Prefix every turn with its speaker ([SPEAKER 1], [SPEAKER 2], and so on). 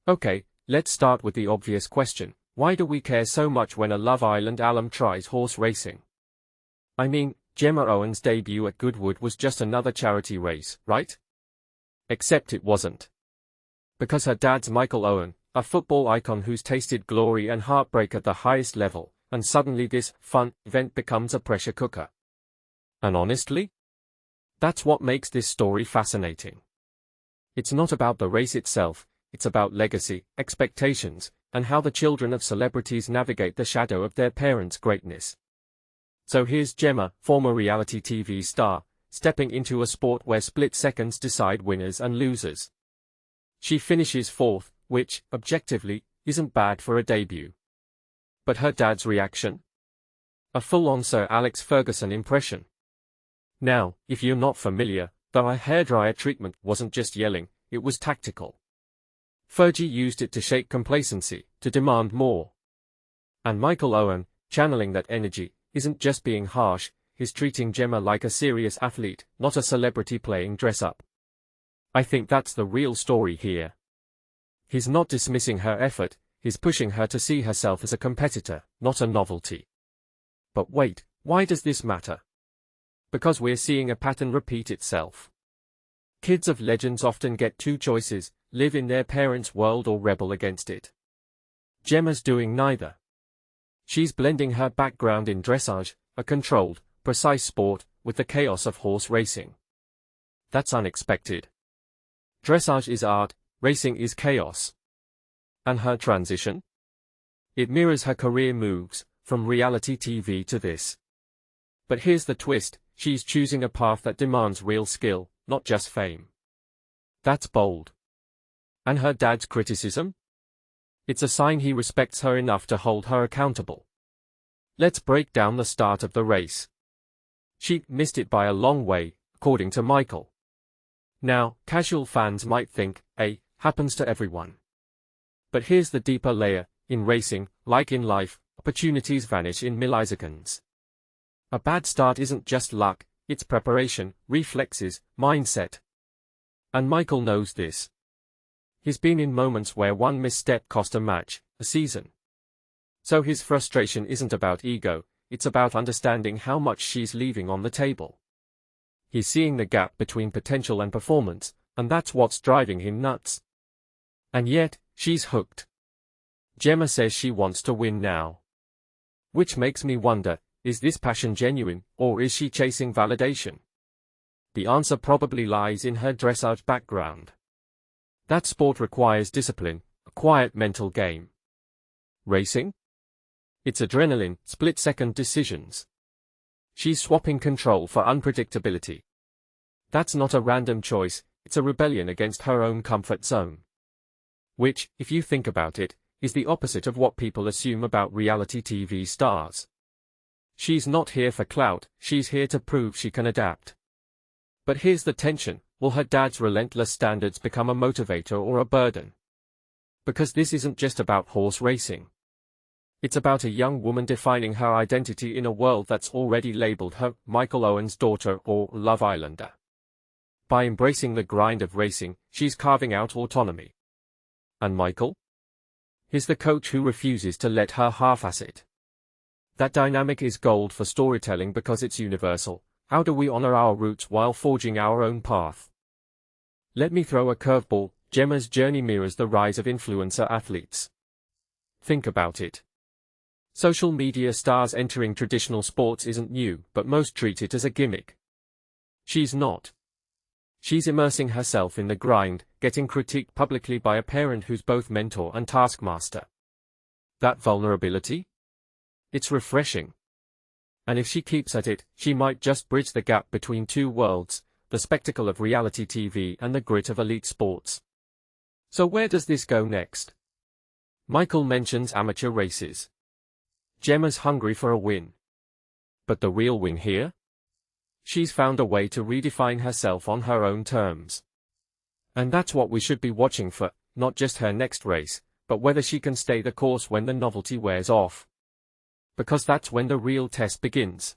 [SPEAKER 1] Okay, let's start with the obvious question. Why do we care so much when a Love Island alum tries horse racing? I mean, Gemma Owen's debut at Goodwood was just another charity race, right? Except it wasn't. Because her dad's Michael Owen, a football icon who's tasted glory and heartbreak at the highest level, and suddenly this fun event becomes a pressure cooker. And honestly, that's what makes this story fascinating. It's not about the race itself, it's about legacy, expectations, and how the children of celebrities navigate the shadow of their parents' greatness. So here's Gemma, former reality TV star, stepping into a sport where split seconds decide winners and losers. She finishes fourth, which, objectively, isn't bad for a debut. But her dad's reaction? A full-on Sir Alex Ferguson impression. Now, if you're not familiar, the hairdryer treatment wasn't just yelling, it was tactical. Fergie used it to shake complacency, to demand more. And Michael Owen, channeling that energy, isn't just being harsh, he's treating Gemma like a serious athlete, not a celebrity playing dress-up. I think that's the real story here. He's not dismissing her effort, he's pushing her to see herself as a competitor, not a novelty. But wait, why does this matter? Because we're seeing a pattern repeat itself. Kids of legends often get two choices, live in their parents' world or rebel against it. Gemma's doing neither. She's blending her background in dressage, a controlled, precise sport, with the chaos of horse racing. That's unexpected. Dressage is art, racing is chaos. And her transition? It mirrors her career moves, from reality TV to this. But here's the twist, she's choosing a path that demands real skill, not just fame. That's bold. And her dad's criticism? It's a sign he respects her enough to hold her accountable. Let's break down the start of the race. She missed it by a long way, according to Michael. Now, casual fans might think, happens to everyone. But here's the deeper layer, in racing, like in life, opportunities vanish in milliseconds. A bad start isn't just luck, it's preparation, reflexes, mindset. And Michael knows this. He's been in moments where one misstep cost a match, a season. So his frustration isn't about ego, it's about understanding how much she's leaving on the table. He's seeing the gap between potential and performance, and that's what's driving him nuts. And yet, she's hooked. Gemma says she wants to win now. Which makes me wonder, is this passion genuine, or is she chasing validation? The answer probably lies in her dressage background. That sport requires discipline, a quiet mental game. Racing? It's adrenaline, split-second decisions. She's swapping control for unpredictability. That's not a random choice, it's a rebellion against her own comfort zone. Which, if you think about it, is the opposite of what people assume about reality TV stars. She's not here for clout, she's here to prove she can adapt. But here's the tension, will her dad's relentless standards become a motivator or a burden? Because this isn't just about horse racing. It's about a young woman defining her identity in a world that's already labeled her Michael Owen's daughter or Love Islander. By embracing the grind of racing, she's carving out autonomy. And Michael? He's the coach who refuses to let her half-ass it. That dynamic is gold for storytelling because it's universal. How do we honor our roots while forging our own path? Let me throw a curveball. Gemma's journey mirrors the rise of influencer athletes. Think about it. Social media stars entering traditional sports isn't new, but most treat it as a gimmick. She's not. She's immersing herself in the grind, getting critiqued publicly by a parent who's both mentor and taskmaster. That vulnerability? It's refreshing. And if she keeps at it, she might just bridge the gap between two worlds, the spectacle of reality TV and the grit of elite sports. So where does this go next? Michael mentions amateur races. Gemma's hungry for a win. But the real win here? She's found a way to redefine herself on her own terms. And that's what we should be watching for, not just her next race, but whether she can stay the course when the novelty wears off. Because that's when the real test begins.